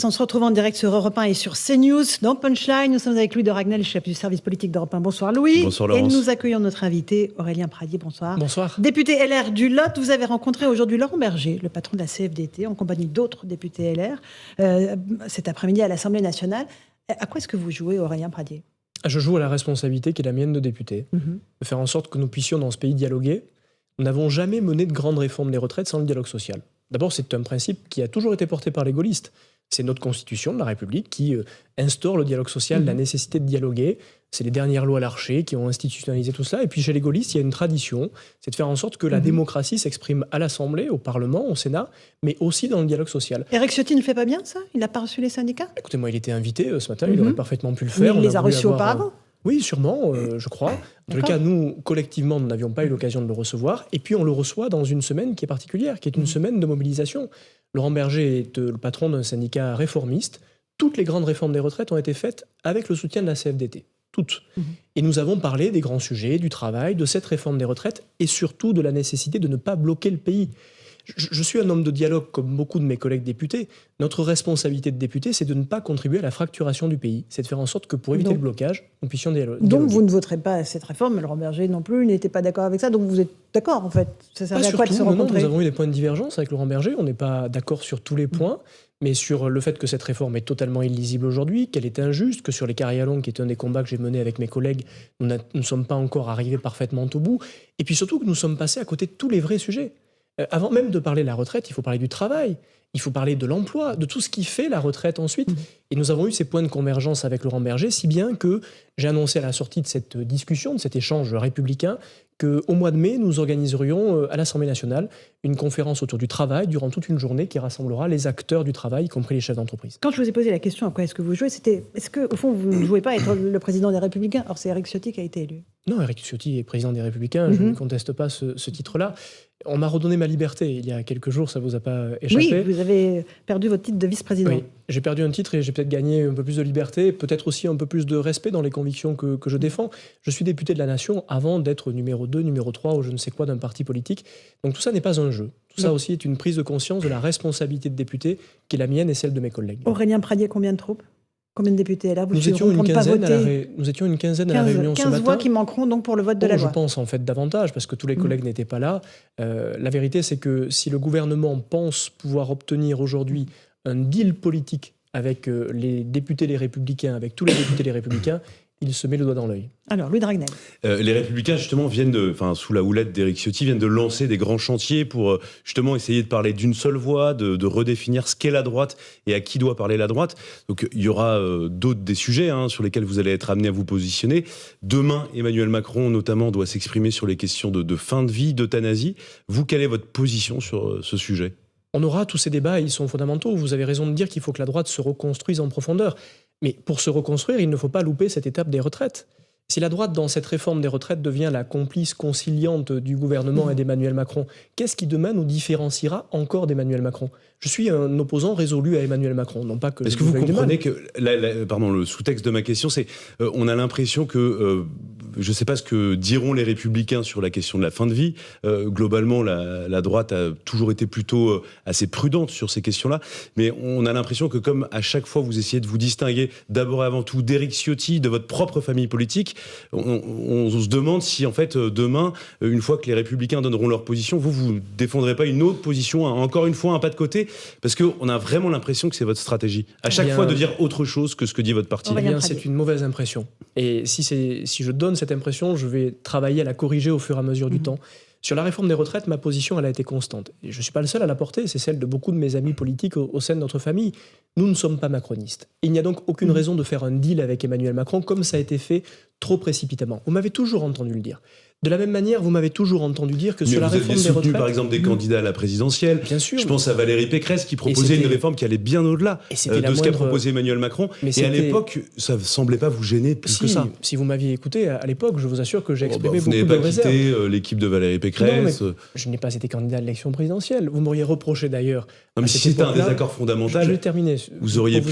On se retrouve en direct sur Europe 1 et sur CNews. Dans Punchline, nous sommes avec Louis de Ragnel, chef du service politique d'Europe 1. Bonsoir Louis. Bonsoir Laurence. Et nous accueillons notre invité Aurélien Pradier. Bonsoir. Bonsoir. Député LR du Lot, vous avez rencontré aujourd'hui Laurent Berger, le patron de la CFDT, en compagnie d'autres députés LR, cet après-midi à l'Assemblée nationale. À quoi est-ce que vous jouez, Aurélien Pradier ? Je joue à la responsabilité qui est la mienne de député, de faire en sorte que nous puissions dans ce pays dialoguer. Nous n'avons jamais mené de grande réforme des retraites sans le dialogue social. D'abord, c'est un principe qui a toujours été porté par les gaullistes. C'est notre constitution de la République qui instaure le dialogue social, la nécessité de dialoguer. C'est les dernières lois Larcher qui ont institutionnalisé tout cela. Et puis chez les gaullistes, il y a une tradition, c'est de faire en sorte que la démocratie s'exprime à l'Assemblée, au Parlement, au Sénat, mais aussi dans le dialogue social. Éric Ciotti ne fait pas bien ça ? Il n'a pas reçu les syndicats ? Écoutez, moi, il était invité ce matin, il aurait parfaitement pu le faire. Mais il les a reçus auparavant ? Oui, sûrement, je crois. En tous les cas, nous, collectivement, nous n'avions pas eu l'occasion de le recevoir. Et puis, on le reçoit dans une semaine qui est particulière, qui est une semaine de mobilisation. Laurent Berger est le patron d'un syndicat réformiste. Toutes les grandes réformes des retraites ont été faites avec le soutien de la CFDT. Toutes. Et nous avons parlé des grands sujets, du travail, de cette réforme des retraites et surtout de la nécessité de ne pas bloquer le pays. Je suis un homme de dialogue comme beaucoup de mes collègues députés. Notre responsabilité de député, c'est de ne pas contribuer à la fracturation du pays. C'est de faire en sorte que pour éviter le blocage, nous puissions dialoguer. Donc vous ne voterez pas à cette réforme. Laurent Berger non plus n'était pas d'accord avec ça. Donc vous êtes d'accord en fait. Ça servait à quoi de se rencontrer ? Non, nous avons eu des points de divergence avec Laurent Berger. On n'est pas d'accord sur tous les points. Mais sur le fait que cette réforme est totalement illisible aujourd'hui, qu'elle est injuste, que sur les carrières longues, qui est un des combats que j'ai mené avec mes collègues, nous ne sommes pas encore arrivés parfaitement au bout. Et puis surtout que nous sommes passés à côté de tous les vrais sujets. Avant même de parler de la retraite, il faut parler du travail, il faut parler de l'emploi, de tout ce qui fait la retraite ensuite. Et nous avons eu ces points de convergence avec Laurent Berger, si bien que j'ai annoncé à la sortie de cette discussion, de cet échange républicain, qu'au mois de mai, nous organiserions à l'Assemblée nationale une conférence autour du travail durant toute une journée qui rassemblera les acteurs du travail, y compris les chefs d'entreprise. Quand je vous ai posé la question à quoi est-ce que vous jouez, c'était est-ce qu'au fond vous ne jouez pas à être le président des Républicains ? Or c'est Éric Ciotti qui a été élu. Non, Éric Ciotti est président des Républicains, je ne conteste pas ce titre-là. On m'a redonné ma liberté il y a quelques jours, ça ne vous a pas échappé ? Oui, vous avez perdu votre titre de vice-président. Oui, j'ai perdu un titre et j'ai peut-être gagné un peu plus de liberté, peut-être aussi un peu plus de respect dans les convictions que je défends. Je suis député de la Nation avant d'être numéro 2, numéro 3 ou je ne sais quoi d'un parti politique. Donc tout ça n'est pas un jeu. Tout ça aussi est une prise de conscience de la responsabilité de député qui est la mienne et celle de mes collègues. Aurélien Pradier, combien de troupes ? Combien de députés là ? Nous étions une quinzaine à la réunion ce matin. 15 voix qui manqueront donc pour le vote de la loi. Je pense en fait davantage, parce que tous les collègues n'étaient pas là. La vérité, c'est que si le gouvernement pense pouvoir obtenir aujourd'hui un deal politique avec les députés les Républicains, avec tous les députés les Républicains, il se met le doigt dans l'œil. Alors, Louis de Ragnel. Les Républicains, justement, viennent sous la houlette d'Éric Ciotti, viennent de lancer des grands chantiers pour justement essayer de parler d'une seule voix, de redéfinir ce qu'est la droite et à qui doit parler la droite. Donc, il y aura d'autres des sujets sur lesquels vous allez être amené à vous positionner. Demain, Emmanuel Macron, notamment, doit s'exprimer sur les questions de fin de vie, d'euthanasie. Vous, quelle est votre position sur ce sujet ? On aura tous ces débats, ils sont fondamentaux. Vous avez raison de dire qu'il faut que la droite se reconstruise en profondeur. Mais pour se reconstruire, il ne faut pas louper cette étape des retraites. Si la droite, dans cette réforme des retraites, devient la complice conciliante du gouvernement et d'Emmanuel Macron, qu'est-ce qui demain nous différenciera encore d'Emmanuel Macron ? Je suis un opposant résolu à Emmanuel Macron, non pas que... Est-ce que vous comprenez que... le sous-texte de ma question, c'est... on a l'impression que... je ne sais pas ce que diront les Républicains sur la question de la fin de vie. Globalement, la droite a toujours été plutôt assez prudente sur ces questions-là. Mais on a l'impression que comme à chaque fois vous essayez de vous distinguer d'abord et avant tout d'Éric Ciotti, de votre propre famille politique, on se demande si en fait demain, une fois que les Républicains donneront leur position, vous défendrez pas une autre position, encore une fois un pas de côté, parce qu'on a vraiment l'impression que c'est votre stratégie. À chaque fois de dire autre chose que ce que dit votre parti. Eh bien, c'est une mauvaise impression. Et si je donne cette impression, je vais travailler à la corriger au fur et à mesure du temps. Sur la réforme des retraites, ma position elle a été constante. Et je ne suis pas le seul à la porter, c'est celle de beaucoup de mes amis politiques au sein de notre famille. Nous ne sommes pas macronistes. Il n'y a donc aucune raison de faire un deal avec Emmanuel Macron comme ça a été fait trop précipitamment. Vous m'avez toujours entendu le dire. De la même manière, vous m'avez toujours entendu dire que sur la réforme des retraites... Vous avez soutenu par exemple des candidats à la présidentielle. Bien sûr. Je pense à Valérie Pécresse qui proposait une réforme qui allait bien au-delà de ce qu'a proposé Emmanuel Macron. Et à l'époque, ça ne semblait pas vous gêner plus que ça. Si vous m'aviez écouté à l'époque, je vous assure que j'ai exprimé beaucoup de réserves. Vous n'avez pas quitté l'équipe de Valérie Pécresse. Non, je n'ai pas été candidat à l'élection présidentielle. Vous m'auriez reproché d'ailleurs... Non, mais si c'était un désaccord fondamental... Je vais terminer Vous auriez pu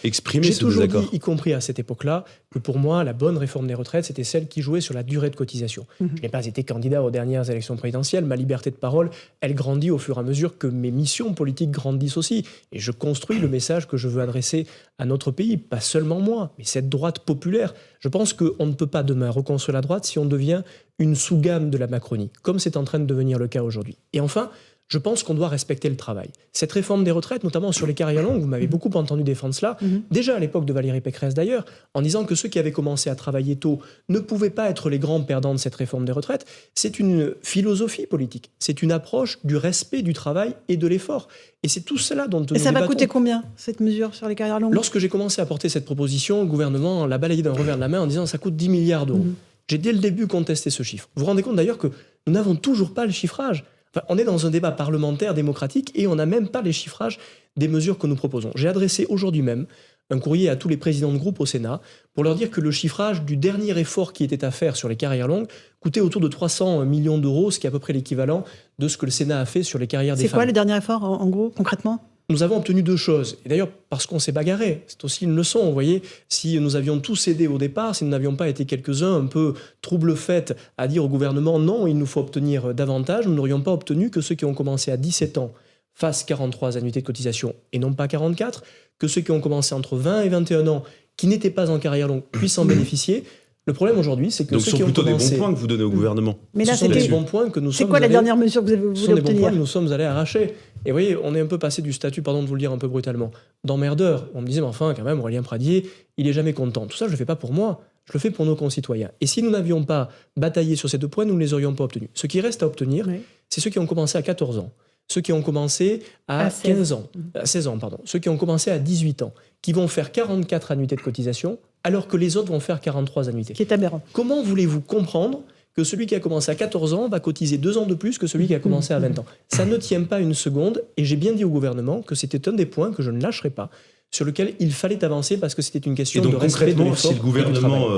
exprimer ce désaccord. J'ai toujours dit, y compris à cette époque-là, que pour moi, la bonne réforme des retraites, c'était celle qui jouait sur la durée de cotisation. Je n'ai pas été candidat aux dernières élections présidentielles. Ma liberté de parole, elle grandit au fur et à mesure que mes missions politiques grandissent aussi. Et je construis le message que je veux adresser à notre pays, pas seulement moi, mais cette droite populaire. Je pense qu'on ne peut pas demain reconstruire la droite si on devient une sous-gamme de la Macronie, comme c'est en train de devenir le cas aujourd'hui. Et enfin, je pense qu'on doit respecter le travail. Cette réforme des retraites, notamment sur les carrières longues, vous m'avez beaucoup entendu défendre cela, déjà à l'époque de Valérie Pécresse d'ailleurs, en disant que ceux qui avaient commencé à travailler tôt ne pouvaient pas être les grands perdants de cette réforme des retraites. C'est une philosophie politique, c'est une approche du respect du travail et de l'effort. Et c'est tout cela dont nous débattons. Et ça va coûter combien, cette mesure sur les carrières longues ? Lorsque j'ai commencé à porter cette proposition, le gouvernement l'a balayé d'un revers de la main en disant que ça coûte 10 milliards d'euros. J'ai dès le début contesté ce chiffre. Vous vous rendez compte d'ailleurs que nous n'avons toujours pas le chiffrage. Enfin, on est dans un débat parlementaire démocratique et on n'a même pas les chiffrages des mesures que nous proposons. J'ai adressé aujourd'hui même un courrier à tous les présidents de groupe au Sénat pour leur dire que le chiffrage du dernier effort qui était à faire sur les carrières longues coûtait autour de 300 millions d'euros, ce qui est à peu près l'équivalent de ce que le Sénat a fait sur les carrières des femmes. C'est quoi le dernier effort, en gros, concrètement ? Nous avons obtenu 2 choses. Et d'ailleurs, parce qu'on s'est bagarré, c'est aussi une leçon. Vous voyez, si nous avions tous cédé au départ, si nous n'avions pas été quelques-uns un peu trouble-fête à dire au gouvernement non, il nous faut obtenir davantage, nous n'aurions pas obtenu que ceux qui ont commencé à 17 ans fassent 43 annuités de cotisation et non pas 44, que ceux qui ont commencé entre 20 et 21 ans, qui n'étaient pas en carrière longue, puissent en bénéficier. Le problème aujourd'hui, c'est que donc ceux ce sont qui ont plutôt commencé... des bons points que vous donnez au gouvernement. Mais là, ce sont des bons points que nous sommes C'est quoi la dernière mesure que vous avez voulu obtenir ? Ce sont des bons points que obtenir ? nous sommes allés arracher. Et vous voyez, on est un peu passé du statut, pardon de vous le dire un peu brutalement, d'emmerdeur. On me disait, mais enfin, quand même, Aurélien Pradier, il est jamais content. Tout ça, je le fais pas pour moi, je le fais pour nos concitoyens. Et si nous n'avions pas bataillé sur ces 2 points, nous ne les aurions pas obtenus. Ce qui reste à obtenir, c'est ceux qui ont commencé à 14 ans, ceux qui ont commencé à 15 ans, à 16 ans, pardon, ceux qui ont commencé à 18 ans, qui vont faire 44 annuités de cotisation, alors que les autres vont faire 43 annuités. Qui est aberrant. Comment voulez-vous comprendre que celui qui a commencé à 14 ans va cotiser 2 ans de plus que celui qui a commencé à 20 ans. Ça ne tient pas une seconde, et j'ai bien dit au gouvernement que c'était un des points que je ne lâcherai pas, sur lequel il fallait avancer parce que c'était une question de respect de l'effort. Si le gouvernement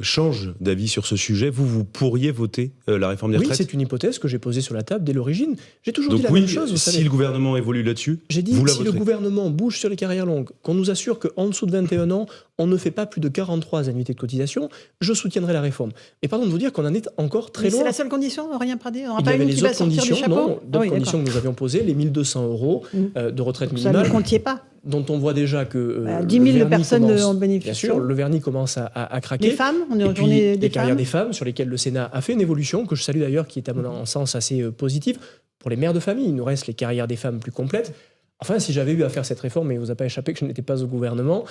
change d'avis sur ce sujet, vous pourriez voter la réforme des retraites ? Oui, c'est une hypothèse que j'ai posée sur la table dès l'origine. J'ai toujours dit la même chose, vous savez. Si le gouvernement évolue là-dessus, j'ai dit, si le gouvernement bouge sur les carrières longues, qu'on nous assure qu'en dessous de 21 ans, on ne fait pas plus de 43 annuités de cotisation, je soutiendrai la réforme. Et pardon de vous dire qu'on en est encore très loin. C'est la seule condition, Aurélien Pradier ? Il y avait les autres conditions, d'autres conditions que nous avions posées, les 1 200 euros de retraite minimale. Ça ne comptiez pas. Dont on voit déjà que 10 000 personnes en bénéficient. Bien sûr, le vernis commence à craquer. Les femmes, on est en journée des carrières des femmes, sur lesquelles le Sénat a fait une évolution, que je salue d'ailleurs, qui est à mon sens assez positive. Pour les mères de famille, il nous reste les carrières des femmes plus complètes. Enfin, si j'avais eu à faire cette réforme, et il ne vous a pas échappé que je n'étais pas au gouvernement,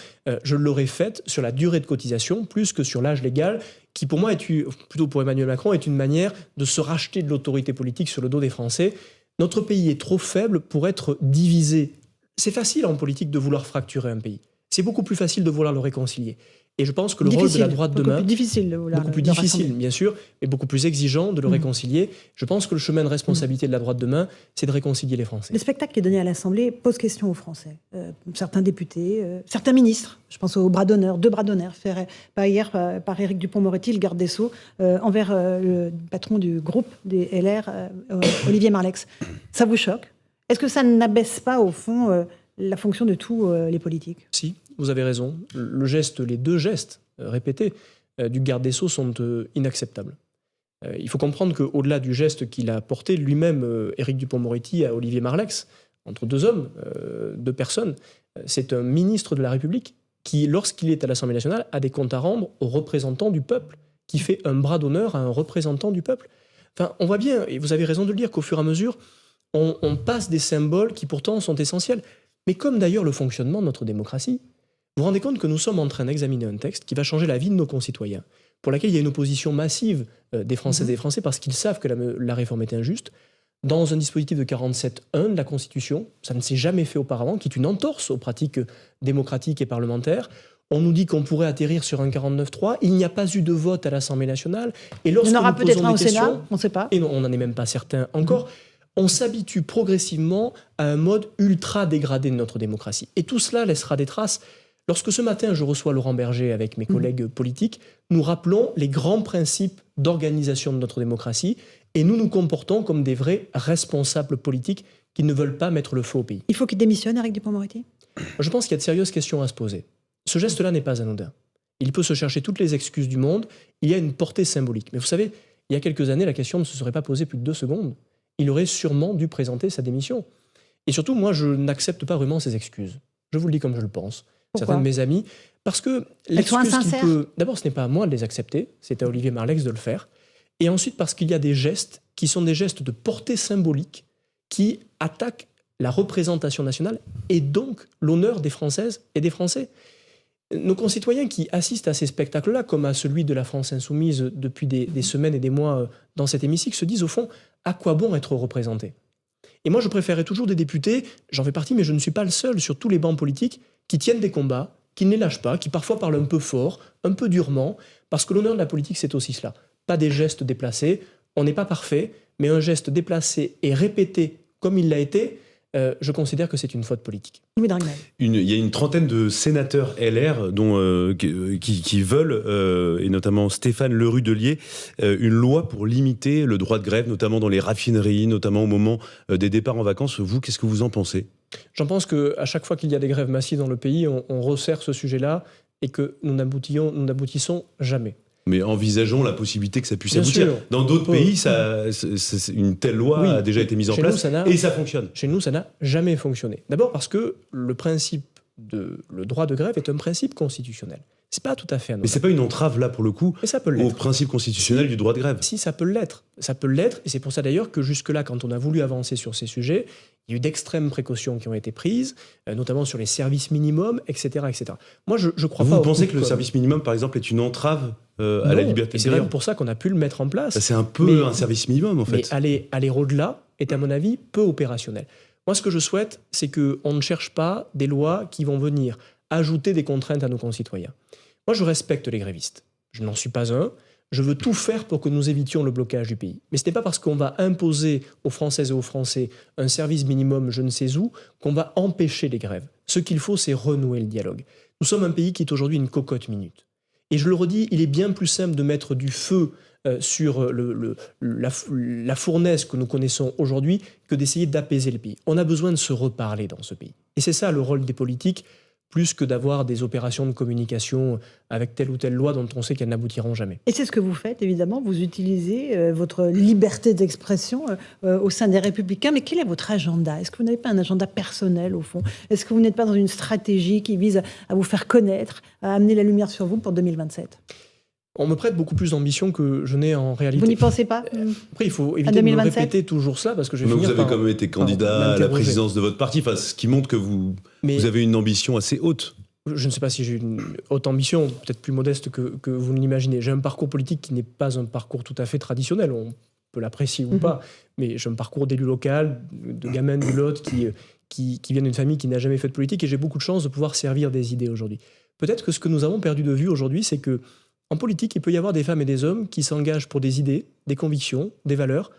je l'aurais faite sur la durée de cotisation, plus que sur l'âge légal, qui pour moi, plutôt pour Emmanuel Macron, est une manière de se racheter de l'autorité politique sur le dos des Français. Notre pays est trop faible pour être divisé. C'est facile en politique de vouloir fracturer un pays. C'est beaucoup plus facile de vouloir le réconcilier. Et je pense que le rôle de la droite demain... Beaucoup plus difficile, bien sûr, mais beaucoup plus exigeant de le réconcilier. Je pense que le chemin de responsabilité de la droite demain, c'est de réconcilier les Français. Le spectacle qui est donné à l'Assemblée pose question aux Français. Certains députés, certains ministres, je pense aux bras d'honneur, 2 bras d'honneur, faits hier par Éric Dupond-Moretti, le garde des Sceaux, envers le patron du groupe des LR, Olivier Marleix. Ça vous choque ? Est-ce que ça n'abaisse pas, au fond, la fonction de tous les politiques ? Si, vous avez raison. Les 2 gestes répétés du garde des Sceaux sont inacceptables. Il faut comprendre qu'au-delà du geste qu'il a porté lui-même, Éric Dupond-Moretti, à Olivier Marleix, entre 2 hommes, 2 personnes, c'est un ministre de la République qui, lorsqu'il est à l'Assemblée nationale, a des comptes à rendre aux représentants du peuple, qui fait un bras d'honneur à un représentant du peuple. Enfin, on voit bien, et vous avez raison de le dire, qu'au fur et à mesure, on passe des symboles qui pourtant sont essentiels. Mais comme d'ailleurs le fonctionnement de notre démocratie, vous vous rendez compte que nous sommes en train d'examiner un texte qui va changer la vie de nos concitoyens, pour laquelle il y a une opposition massive des Françaises et des Français parce qu'ils savent que la réforme est injuste, dans un dispositif de 47.1 de la Constitution, ça ne s'est jamais fait auparavant, qui est une entorse aux pratiques démocratiques et parlementaires. On nous dit qu'on pourrait atterrir sur un 49.3. Il n'y a pas eu de vote à l'Assemblée nationale. Et lorsque il y en aura nous posons peut-être un au des questions, Sénat, on ne sait pas. Et non, on n'en est même pas certain encore. On s'habitue progressivement à un mode ultra dégradé de notre démocratie. Et tout cela laissera des traces. Lorsque ce matin, je reçois Laurent Berger avec mes collègues politiques, nous rappelons les grands principes d'organisation de notre démocratie et nous nous comportons comme des vrais responsables politiques qui ne veulent pas mettre le feu au pays. Il faut qu'il démissionne, Éric Dupond-Moretti ? Je pense qu'il y a de sérieuses questions à se poser. Ce geste-là n'est pas anodin. Il peut se chercher toutes les excuses du monde. Il y a une portée symbolique. Mais vous savez, il y a quelques années, la question ne se serait pas posée plus de 2 secondes. Il aurait sûrement dû présenter sa démission. Et surtout, moi, je n'accepte pas vraiment ces excuses. Je vous le dis comme je le pense. Pourquoi ? Certains de mes amis, parce que l'excuse qu'il peut... D'abord, ce n'est pas à moi de les accepter, c'est à Olivier Marleix de le faire. Et ensuite, parce qu'il y a des gestes qui sont des gestes de portée symbolique qui attaquent la représentation nationale et donc l'honneur des Françaises et des Français. Nos concitoyens qui assistent à ces spectacles-là, comme à celui de la France insoumise depuis des semaines et des mois dans cet hémicycle, se disent au fond, à quoi bon être représenté ? Et moi, je préférais toujours des députés, j'en fais partie, mais je ne suis pas le seul sur tous les bancs politiques, qui tiennent des combats, qui ne les lâchent pas, qui parfois parlent un peu fort, un peu durement, parce que l'honneur de la politique, c'est aussi cela. Pas des gestes déplacés, on n'est pas parfait, mais un geste déplacé et répété comme il l'a été, je considère que c'est une faute politique. Louis Dragnel. Il y a une trentaine de sénateurs LR qui veulent, et notamment Stéphane Lerudelier, une loi pour limiter le droit de grève, notamment dans les raffineries, notamment au moment des départs en vacances. Vous, qu'est-ce que vous en pensez ? J'en pense qu'à chaque fois qu'il y a des grèves massives dans le pays, on resserre ce sujet-là et que nous n'aboutissons jamais. Mais envisageons la possibilité que ça puisse Bien aboutir. sûr. Dans d'autres pays, une telle loi a déjà été mise en place et ça fonctionne. Chez nous, ça n'a jamais fonctionné. D'abord parce que le droit de grève est un principe constitutionnel. C'est pas tout à fait anodin. Mais c'est pas une entrave là pour le coup au principe constitutionnel du droit de grève. Si, ça peut l'être. Ça peut l'être, et c'est pour ça d'ailleurs que jusque-là, quand on a voulu avancer sur ces sujets, il y a eu d'extrêmes précautions qui ont été prises, notamment sur les services minimums, etc., etc. Moi, je crois pas. Vous pensez que le service minimum, par exemple, est une entrave à la liberté de grève ? C'est d'ailleurs pour ça qu'on a pu le mettre en place. C'est un peu un service minimum, en fait. Mais aller au-delà est, à mon avis, peu opérationnel. Moi, ce que je souhaite, c'est qu'on ne cherche pas des lois qui vont venir ajouter des contraintes à nos concitoyens. Moi, je respecte les grévistes. Je n'en suis pas un. Je veux tout faire pour que nous évitions le blocage du pays. Mais ce n'est pas parce qu'on va imposer aux Françaises et aux Français un service minimum je ne sais où qu'on va empêcher les grèves. Ce qu'il faut, c'est renouer le dialogue. Nous sommes un pays qui est aujourd'hui une cocotte minute. Et je le redis, il est bien plus simple de mettre du feu sur la fournaise que nous connaissons aujourd'hui que d'essayer d'apaiser le pays. On a besoin de se reparler dans ce pays. Et c'est ça le rôle des politiques, plus que d'avoir des opérations de communication avec telle ou telle loi dont on sait qu'elles n'aboutiront jamais. Et c'est ce que vous faites, évidemment. Vous utilisez votre liberté d'expression au sein des Républicains. Mais quel est votre agenda ? Est-ce que vous n'avez pas un agenda personnel, au fond ? Est-ce que vous n'êtes pas dans une stratégie qui vise à vous faire connaître, à amener la lumière sur vous pour 2027 ? On me prête beaucoup plus d'ambition que je n'ai en réalité. Vous n'y pensez pas ? Après, il faut éviter de me répéter toujours cela, parce que je vais finir vous avez quand même été candidat à la présidence de votre parti, enfin, ce qui montre que vous avez une ambition assez haute. Je ne sais pas si j'ai une haute ambition, peut-être plus modeste que vous ne l'imaginez. J'ai un parcours politique qui n'est pas un parcours tout à fait traditionnel, on peut l'apprécier ou pas, mais j'ai un parcours d'élu local, de gamin du Lot qui vient d'une famille qui n'a jamais fait de politique, et j'ai beaucoup de chance de pouvoir servir des idées aujourd'hui. Peut-être que ce que nous avons perdu de vue aujourd'hui, c'est que en politique, il peut y avoir des femmes et des hommes qui s'engagent pour des idées, des convictions, des valeurs,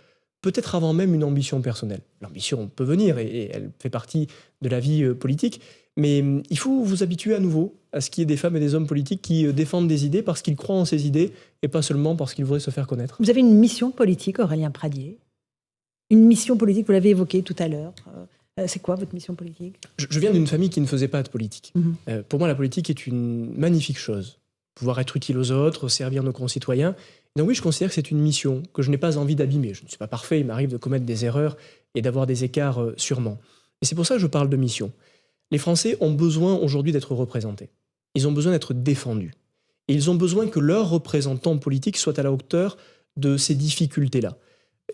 peut-être avant même une ambition personnelle. L'ambition peut venir et elle fait partie de la vie politique, mais il faut vous habituer à nouveau à ce qu'il y ait des femmes et des hommes politiques qui défendent des idées parce qu'ils croient en ces idées et pas seulement parce qu'ils voudraient se faire connaître. Vous avez une mission politique, Aurélien Pradié. Une mission politique, vous l'avez évoqué tout à l'heure. C'est quoi votre mission politique ? Je viens d'une famille qui ne faisait pas de politique. Pour moi, la politique est une magnifique chose. Pouvoir être utile aux autres, servir nos concitoyens. Donc oui, je considère que c'est une mission que je n'ai pas envie d'abîmer. Je ne suis pas parfait, il m'arrive de commettre des erreurs et d'avoir des écarts sûrement. Et c'est pour ça que je parle de mission. Les Français ont besoin aujourd'hui d'être représentés. Ils ont besoin d'être défendus. Et ils ont besoin que leurs représentants politiques soient à la hauteur de ces difficultés-là.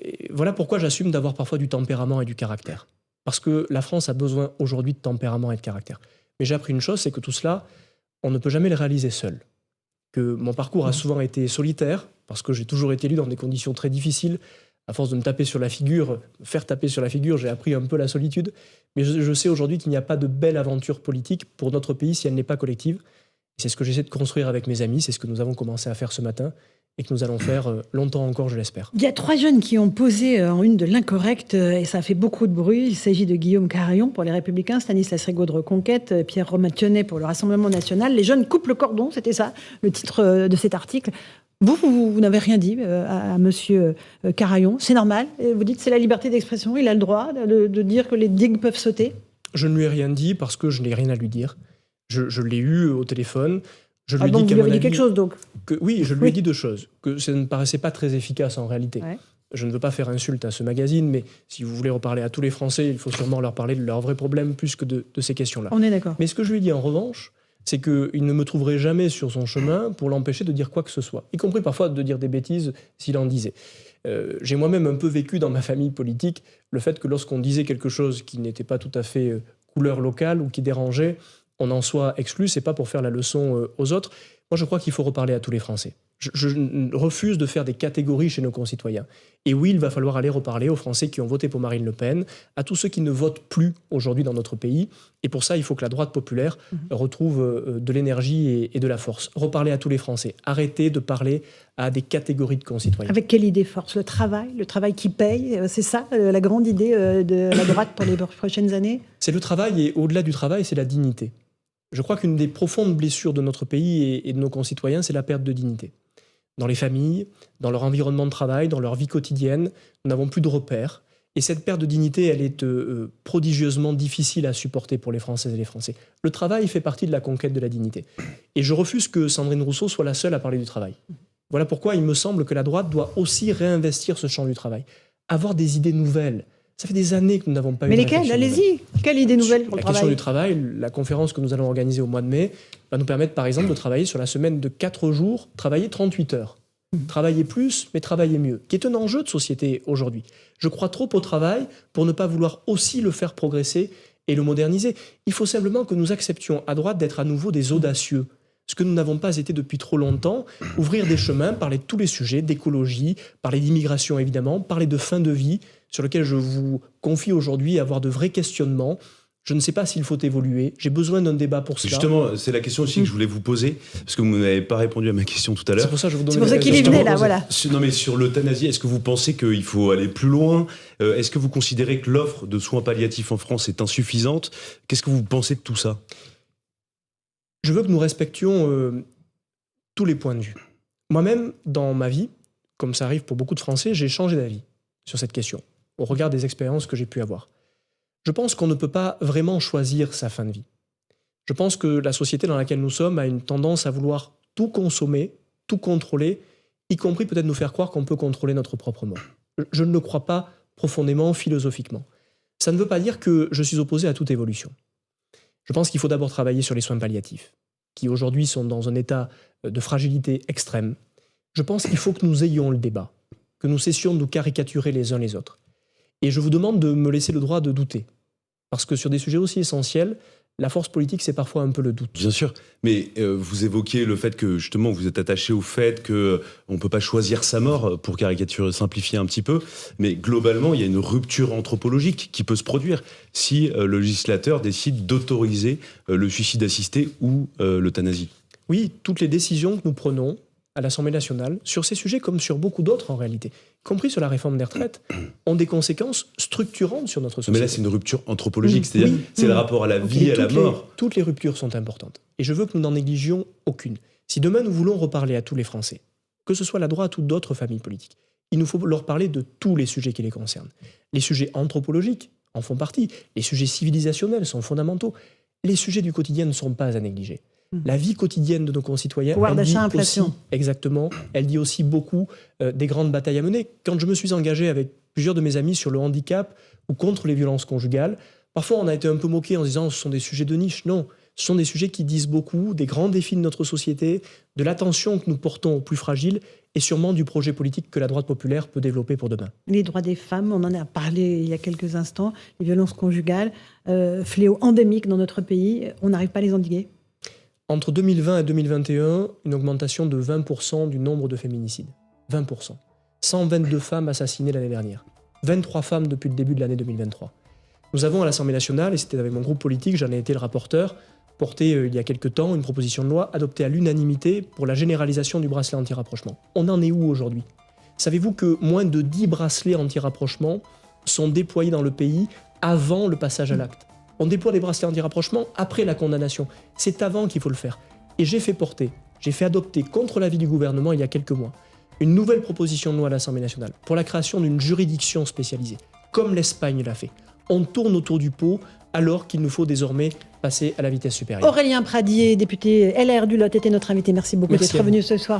Et voilà pourquoi j'assume d'avoir parfois du tempérament et du caractère. Parce que la France a besoin aujourd'hui de tempérament et de caractère. Mais j'ai appris une chose, c'est que tout cela, on ne peut jamais le réaliser seul. Que mon parcours a souvent été solitaire, parce que j'ai toujours été élu dans des conditions très difficiles. À force de me taper sur la figure, faire taper sur la figure, j'ai appris un peu la solitude. Mais je sais aujourd'hui qu'il n'y a pas de belle aventure politique pour notre pays si elle n'est pas collective. C'est ce que j'essaie de construire avec mes amis, c'est ce que nous avons commencé à faire ce matin et que nous allons faire longtemps encore, je l'espère. Il y a 3 jeunes qui ont posé en une de l'incorrect et ça a fait beaucoup de bruit. Il s'agit de Guillaume Carayon pour les Républicains, Stanislas Rigaud de Reconquête, Pierre Romain-Thionnet pour le Rassemblement national. Les jeunes coupent le cordon, c'était ça le titre de cet article. Vous n'avez rien dit à monsieur Carayon, c'est normal. Vous dites c'est la liberté d'expression, il a le droit de dire que les digues peuvent sauter. Je ne lui ai rien dit parce que je n'ai rien à lui dire. Je l'ai eu au téléphone. Je lui ai donc dit vous lui avez dit quelque chose, donc oui, je lui ai dit 2 choses. Que ça ne paraissait pas très efficace en réalité. Ouais. Je ne veux pas faire insulte à ce magazine, mais si vous voulez reparler à tous les Français, il faut sûrement leur parler de leurs vrais problèmes plus que de ces questions-là. On est d'accord. Mais ce que je lui ai dit en revanche, c'est qu'il ne me trouverait jamais sur son chemin pour l'empêcher de dire quoi que ce soit, y compris parfois de dire des bêtises s'il en disait. J'ai moi-même un peu vécu dans ma famille politique le fait que lorsqu'on disait quelque chose qui n'était pas tout à fait couleur locale ou qui dérangeait, on en soit exclu. C'est pas pour faire la leçon aux autres. Moi, je crois qu'il faut reparler à tous les Français. Je refuse de faire des catégories chez nos concitoyens. Et oui, il va falloir aller reparler aux Français qui ont voté pour Marine Le Pen, à tous ceux qui ne votent plus aujourd'hui dans notre pays. Et pour ça, il faut que la droite populaire retrouve de l'énergie et de la force. Reparler à tous les Français. Arrêter de parler à des catégories de concitoyens. Avec quelle idée force? Le travail qui paye, c'est ça la grande idée de la droite pour les prochaines années? C'est le travail, et au-delà du travail, c'est la dignité. Je crois qu'une des profondes blessures de notre pays et de nos concitoyens, c'est la perte de dignité. Dans les familles, dans leur environnement de travail, dans leur vie quotidienne, nous n'avons plus de repères. Et cette perte de dignité, elle est prodigieusement difficile à supporter pour les Françaises et les Français. Le travail fait partie de la conquête de la dignité. Et je refuse que Sandrine Rousseau soit la seule à parler du travail. Voilà pourquoi il me semble que la droite doit aussi réinvestir ce champ du travail. Avoir des idées nouvelles. Ça fait des années que nous n'avons pas eu de réflexion nouvelle. Mais lesquelles? Allez-y. Quelle idée nouvelle pour le travail? La question du travail, la conférence que nous allons organiser au mois de mai, va nous permettre par exemple de travailler sur la semaine de 4 jours, travailler 38 heures. Travailler plus, mais travailler mieux, qui est un enjeu de société aujourd'hui. Je crois trop au travail pour ne pas vouloir aussi le faire progresser et le moderniser. Il faut simplement que nous acceptions à droite d'être à nouveau des audacieux, ce que nous n'avons pas été depuis trop longtemps, ouvrir des chemins, parler de tous les sujets, d'écologie, parler d'immigration évidemment, parler de fin de vie, sur lequel je vous confie aujourd'hui avoir de vrais questionnements. Je ne sais pas s'il faut évoluer. J'ai besoin d'un débat pour cela. Justement, c'est la question aussi que je voulais vous poser, parce que vous n'avez pas répondu à ma question tout à l'heure. C'est pour ça que je vous donne C'est pour ça qu'il y venait là, voilà. Non, mais sur l'euthanasie, est-ce que vous pensez qu'il faut aller plus loin? Est-ce que vous considérez que l'offre de soins palliatifs en France est insuffisante? Qu'est-ce que vous pensez de tout ça? Je veux que nous respections tous les points de vue. Moi-même, dans ma vie, comme ça arrive pour beaucoup de Français, j'ai changé d'avis sur cette question, au regard des expériences que j'ai pu avoir. Je pense qu'on ne peut pas vraiment choisir sa fin de vie. Je pense que la société dans laquelle nous sommes a une tendance à vouloir tout consommer, tout contrôler, y compris peut-être nous faire croire qu'on peut contrôler notre propre mort. Je ne le crois pas profondément, philosophiquement. Ça ne veut pas dire que je suis opposé à toute évolution. Je pense qu'il faut d'abord travailler sur les soins palliatifs, qui aujourd'hui sont dans un état de fragilité extrême. Je pense qu'il faut que nous ayons le débat, que nous cessions de nous caricaturer les uns les autres. Et je vous demande de me laisser le droit de douter. Parce que sur des sujets aussi essentiels, la force politique, c'est parfois un peu le doute. Bien sûr, mais vous évoquiez le fait que justement vous êtes attaché au fait qu'on ne peut pas choisir sa mort, pour caricaturer, simplifier un petit peu, mais globalement il y a une rupture anthropologique qui peut se produire si le législateur décide d'autoriser le suicide assisté ou l'euthanasie. Oui, toutes les décisions que nous prenons à l'Assemblée nationale, sur ces sujets comme sur beaucoup d'autres en réalité, y compris sur la réforme des retraites, ont des conséquences structurantes sur notre société. Mais là, c'est une rupture anthropologique, c'est-à-dire c'est le rapport à la vie et à la mort. Toutes les ruptures sont importantes. Et je veux que nous n'en négligions aucune. Si demain nous voulons reparler à tous les Français, que ce soit la droite ou d'autres familles politiques, il nous faut leur parler de tous les sujets qui les concernent. Les sujets anthropologiques en font partie, les sujets civilisationnels sont fondamentaux, les sujets du quotidien ne sont pas à négliger. La vie quotidienne de nos concitoyens, pouvoir d'achat, inflation. Exactement, elle dit aussi beaucoup des grandes batailles à mener. Quand je me suis engagé avec plusieurs de mes amis sur le handicap ou contre les violences conjugales, parfois on a été un peu moqué en se disant ce sont des sujets de niche. Non, ce sont des sujets qui disent beaucoup des grands défis de notre société, de l'attention que nous portons aux plus fragiles et sûrement du projet politique que la droite populaire peut développer pour demain. Les droits des femmes, on en a parlé il y a quelques instants, les violences conjugales, fléau endémique dans notre pays, on n'arrive pas à les endiguer. Entre 2020 et 2021, une augmentation de 20% du nombre de féminicides. 20%. 122 femmes assassinées l'année dernière. 23 femmes depuis le début de l'année 2023. Nous avons à l'Assemblée nationale, et c'était avec mon groupe politique, j'en ai été le rapporteur, porté il y a quelques temps une proposition de loi adoptée à l'unanimité pour la généralisation du bracelet anti-rapprochement. On en est où aujourd'hui? Savez-vous que moins de 10 bracelets anti-rapprochement sont déployés dans le pays avant le passage à l'acte? On déploie des bracelets anti-rapprochement après la condamnation. C'est avant qu'il faut le faire. Et j'ai fait adopter contre l'avis du gouvernement il y a quelques mois, une nouvelle proposition de loi à l'Assemblée nationale pour la création d'une juridiction spécialisée, comme l'Espagne l'a fait. On tourne autour du pot alors qu'il nous faut désormais passer à la vitesse supérieure. Aurélien Pradier, député LR du Lot, était notre invité. Merci beaucoup Merci d'être venu ce soir.